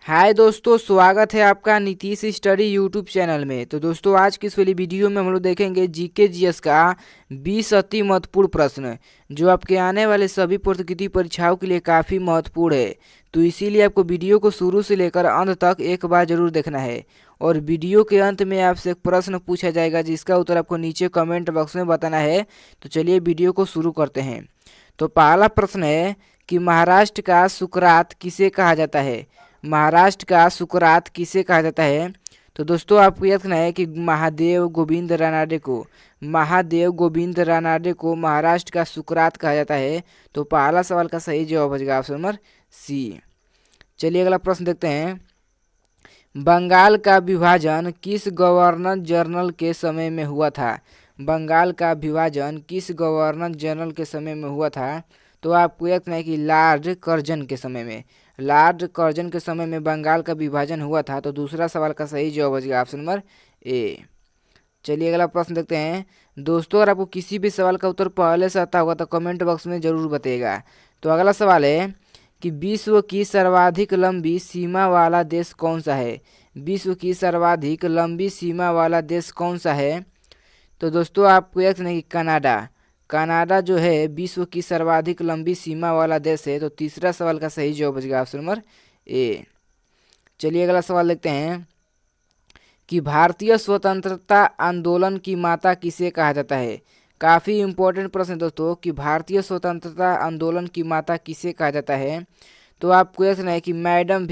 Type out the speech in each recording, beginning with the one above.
हाय दोस्तों, स्वागत है आपका नीतीश स्टडी यूट्यूब चैनल में। तो दोस्तों, आज की इस वाली वीडियो में हम लोग देखेंगे जीके जीएस का 20 अति महत्वपूर्ण प्रश्न जो आपके आने वाले सभी प्रतियोगिता परीक्षाओं के लिए काफ़ी महत्वपूर्ण है। तो इसीलिए आपको वीडियो को शुरू से लेकर अंत तक एक बार जरूर देखना है। और वीडियो के अंत में आपसे एक प्रश्न पूछा जाएगा जिसका उत्तर आपको नीचे कमेंट बॉक्स में बताना है। तो चलिए वीडियो को शुरू करते हैं। तो पहला प्रश्न है कि महाराष्ट्र का सुकरात किसे कहा जाता है। महाराष्ट्र का सुकरात किसे कहा जाता है। तो दोस्तों, आपको याद रखना है कि महादेव गोविंद रानाडे को महाराष्ट्र का सुकरात कहा जाता है। तो पहला सवाल का सही जवाब हो जाएगा ऑप्शन नंबर सी। चलिए अगला प्रश्न देखते हैं। बंगाल का विभाजन किस गवर्नर जनरल के समय में हुआ था। बंगाल का विभाजन किस गवर्नर जनरल के समय में हुआ था। तो आपको याद रखना है कि लॉर्ड कर्जन के समय में बंगाल का विभाजन हुआ था। तो दूसरा सवाल का सही जवाब हो जाएगा ऑप्शन नंबर ए। चलिए अगला प्रश्न देखते हैं। दोस्तों, अगर आपको किसी भी सवाल का उत्तर पहले से आता होगा तो कमेंट बॉक्स में ज़रूर बताइएगा। तो अगला सवाल है कि विश्व की सर्वाधिक लंबी सीमा वाला देश कौन सा है। विश्व की सर्वाधिक लंबी सीमा वाला देश कौन सा है। तो दोस्तों, आपको याद रखना है कि कनाडा जो है विश्व की सर्वाधिक लंबी सीमा वाला देश है। तो तीसरा सवाल का सही जवाब बचेगा ऑप्शन नंबर ए। चलिए अगला सवाल देखते हैं कि भारतीय स्वतंत्रता आंदोलन की माता किसे कहा जाता है। काफ़ी इम्पोर्टेंट प्रश्न है दोस्तों कि भारतीय स्वतंत्रता आंदोलन की माता किसे कहा जाता है। तो आपको याद रखना है कि मैडम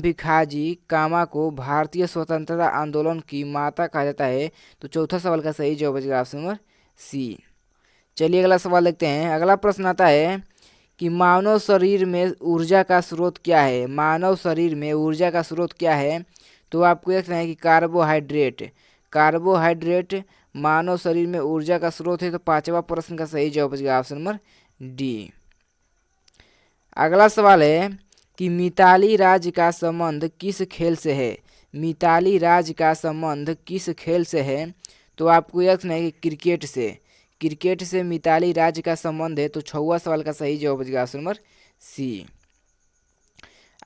भिखाजी कामा को भारतीय स्वतंत्रता आंदोलन की माता कहा जाता है। तो चौथा सवाल का सही जवाब बचेगा ऑप्शन नंबर सी। चलिए अगला सवाल देखते हैं। अगला प्रश्न आता है कि मानव शरीर में ऊर्जा का स्रोत क्या है। मानव शरीर में ऊर्जा का स्रोत क्या है। तो आपको याद रखना है कि कार्बोहाइड्रेट मानव शरीर में ऊर्जा का स्रोत है। तो पांचवा प्रश्न का सही जवाब बचेगा ऑप्शन नंबर डी। अगला सवाल है कि मिताली राज का संबंध किस खेल से है। मिताली राज का संबंध किस खेल से है। तो आपको याद रखना है कि क्रिकेट से मिताली राज का संबंध है। तो छठवां सवाल का सही जवाब बचेगा ऑप्शन नंबर सी।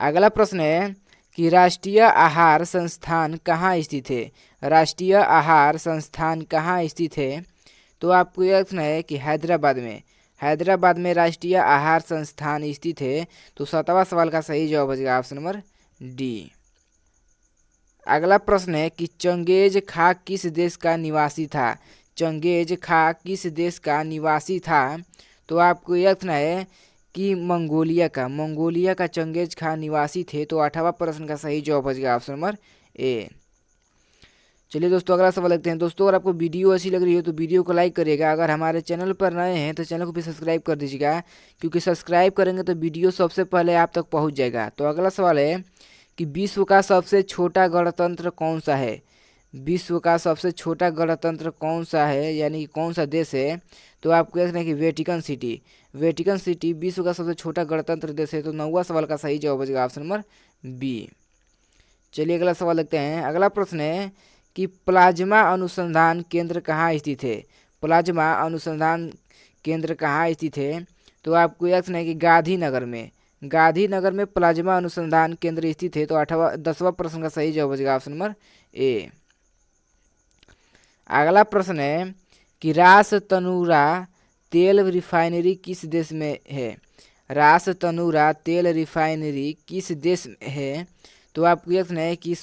अगला प्रश्न है कि राष्ट्रीय आहार संस्थान कहाँ स्थित है। राष्ट्रीय आहार संस्थान कहाँ स्थित है। तो आपको याद रखना है कि हैदराबाद में राष्ट्रीय आहार संस्थान स्थित है। तो सातवां सवाल का सही जवाब बचेगा ऑप्शन नंबर डी। अगला प्रश्न है कि चंगेज खा किस देश का निवासी था। चंगेज खा किस देश का निवासी था। तो आपको याद रखना है कि मंगोलिया का चंगेज खा निवासी थे। तो आठवां प्रश्न का सही जवाब बचेगा ऑप्शन नंबर ए। चलिए दोस्तों, अगला सवाल देखते हैं। दोस्तों, अगर आपको वीडियो अच्छी लग रही है तो वीडियो को लाइक करिएगा। अगर हमारे चैनल पर नए हैं तो चैनल को भी सब्सक्राइब कर दीजिएगा, क्योंकि सब्सक्राइब करेंगे तो वीडियो सबसे पहले आप तक पहुंच जाएगा। तो अगला सवाल है कि विश्व का सबसे छोटा गणतंत्र कौन सा है। विश्व का सबसे छोटा गणतंत्र कौन सा है, यानी कि कौन सा देश है। तो आपको याद रखना है कि वेटिकन सिटी विश्व का सबसे छोटा गणतंत्र देश है। तो नौवां सवाल का सही जवाब बचेगा ऑप्शन नंबर बी। चलिए अगला सवाल देखते हैं। अगला प्रश्न है कि प्लाज्मा अनुसंधान केंद्र कहाँ स्थित है। प्लाज्मा अनुसंधान केंद्र कहाँ स्थित है। तो आपको याद रखना है कि गांधीनगर में प्लाज्मा अनुसंधान केंद्र स्थित है। तो 10वां प्रश्न का सही जवाब बचेगा ऑप्शन नंबर ए। अगला प्रश्न है कि रास तनूरा तेल रिफाइनरी किस देश में है। रास तनूरा तेल रिफाइनरी किस देश में है। तो आपको याद रखना है कि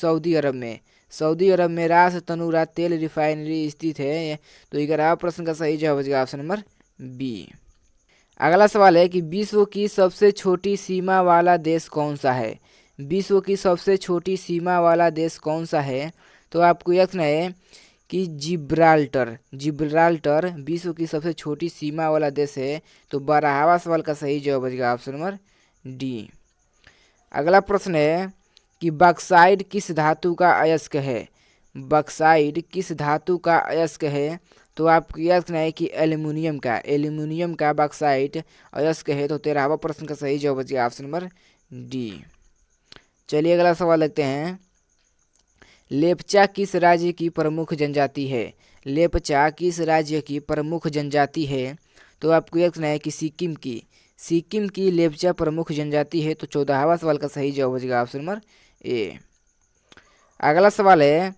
सऊदी अरब में रास तनूरा तेल रिफाइनरी स्थित है। तो 11वां प्रश्न का सही जवाब बचेगा ऑप्शन नंबर बी। अगला सवाल है कि विश्व की सबसे छोटी सीमा वाला देश कौन सा है। विश्व की सबसे छोटी सीमा वाला देश कौन सा है। तो आपको याद रखना है कि जिब्राल्टर विश्व की सबसे छोटी सीमा वाला देश है। तो 12वां सवाल का सही जवाब बचेगा ऑप्शन नंबर डी। अगला प्रश्न है कि बॉक्साइट किस धातु का अयस्क है। बॉक्साइट किस धातु का अयस्क है। तो आपको याद रखना है कि एल्यूमिनियम का बॉक्साइट अयस्क है। तो 13वां प्रश्न का सही जवाब बचेगा ऑप्शन नंबर डी। चलिए अगला सवाल देखते हैं। लेप्चा किस राज्य की प्रमुख जनजाति है। लेप्चा किस राज्य की प्रमुख जनजाति है। तो आपको याद रखना है कि सिक्किम की लेप्चा प्रमुख जनजाति है। तो 14वां सवाल का सही जवाब हो जाएगा ऑप्शन नंबर ए। अगला सवाल है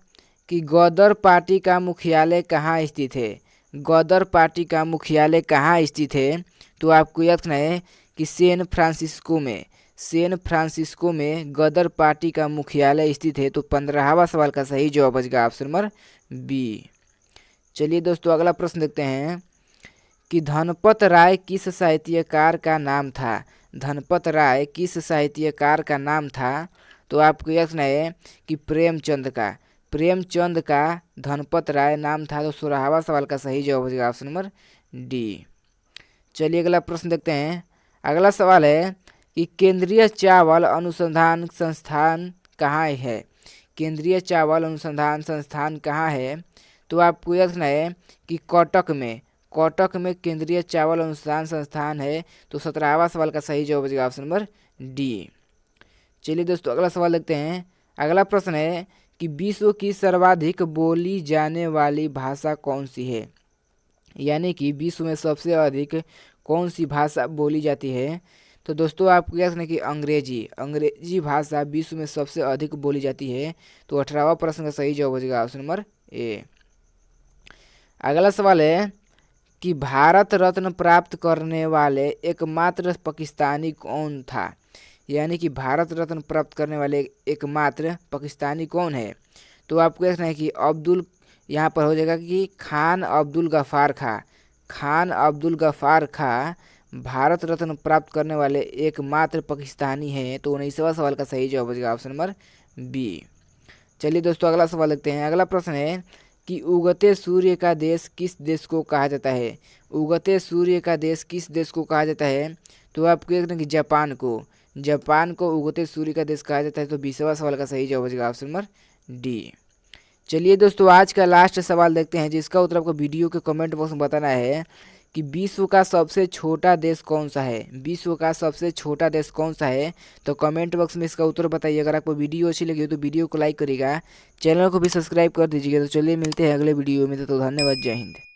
कि गदर पार्टी का मुख्यालय कहाँ स्थित है। गदर पार्टी का मुख्यालय कहाँ स्थित है। तो आपको याद रखना है कि सैन फ्रांसिस्को में गदर पार्टी का मुख्यालय स्थित है। तो 15वां सवाल का सही जवाब हो जाएगा ऑप्शन नंबर बी। चलिए दोस्तों अगला प्रश्न देखते हैं कि धनपत राय किस साहित्यकार का नाम था। धनपत राय किस साहित्यकार का नाम था। तो आपको याद रखना है कि प्रेमचंद का धनपत राय नाम था। तो 16वां सवाल का सही जवाब हो जाएगा ऑप्शन नंबर डी। चलिए अगला प्रश्न देखते हैं। अगला सवाल है कि केंद्रीय चावल अनुसंधान संस्थान कहाँ है। केंद्रीय चावल अनुसंधान संस्थान कहाँ है। तो आपको याद रखना है कि कटक में केंद्रीय चावल अनुसंधान संस्थान है। तो 17वां सवाल का सही जवाब हो जाएगा ऑप्शन नंबर डी। चलिए दोस्तों अगला सवाल देखते हैं। अगला प्रश्न है कि विश्व की सर्वाधिक बोली जाने वाली भाषा कौन सी है। यानी कि विश्व में सबसे अधिक कौन सी भाषा बोली जाती है। तो दोस्तों आपको याद रखना कि अंग्रेजी भाषा विश्व में सबसे अधिक बोली जाती है। तो 18वां प्रश्न का सही जवाब हो जाएगा ऑप्शन नंबर ए। अगला सवाल है कि भारत रत्न प्राप्त करने वाले एकमात्र पाकिस्तानी कौन था। यानी कि भारत रत्न प्राप्त करने वाले एकमात्र पाकिस्तानी कौन है। तो आपको देखना है कि यहाँ पर हो जाएगा कि खान अब्दुल गफ्फार खां भारत रत्न प्राप्त करने वाले एकमात्र पाकिस्तानी हैं। तो 19वां सवाल का सही जवाब हो जाएगा ऑप्शन नंबर बी। चलिए दोस्तों अगला सवाल देखते हैं। अगला प्रश्न है कि उगते सूर्य का देश किस देश को कहा जाता है। उगते सूर्य का देश किस देश को कहा जाता है। तो आपको देखना कि जापान को उगते सूर्य का देश कहा जाता है। तो 20वां सवाल का सही जवाब हो जाएगा ऑप्शन नंबर डी। चलिए दोस्तों आज का लास्ट सवाल देखते हैं जिसका उत्तर आपको वीडियो के कमेंट बॉक्स में बताना है कि विश्व का सबसे छोटा देश कौन सा है। विश्व का सबसे छोटा देश कौन सा है। तो कमेंट बॉक्स में इसका उत्तर बताइए। अगर आपको वीडियो अच्छी लगी हो तो वीडियो को लाइक करिएगा, चैनल को भी सब्सक्राइब कर दीजिएगा। तो चलिए मिलते हैं अगले वीडियो में। तो धन्यवाद, जय हिंद।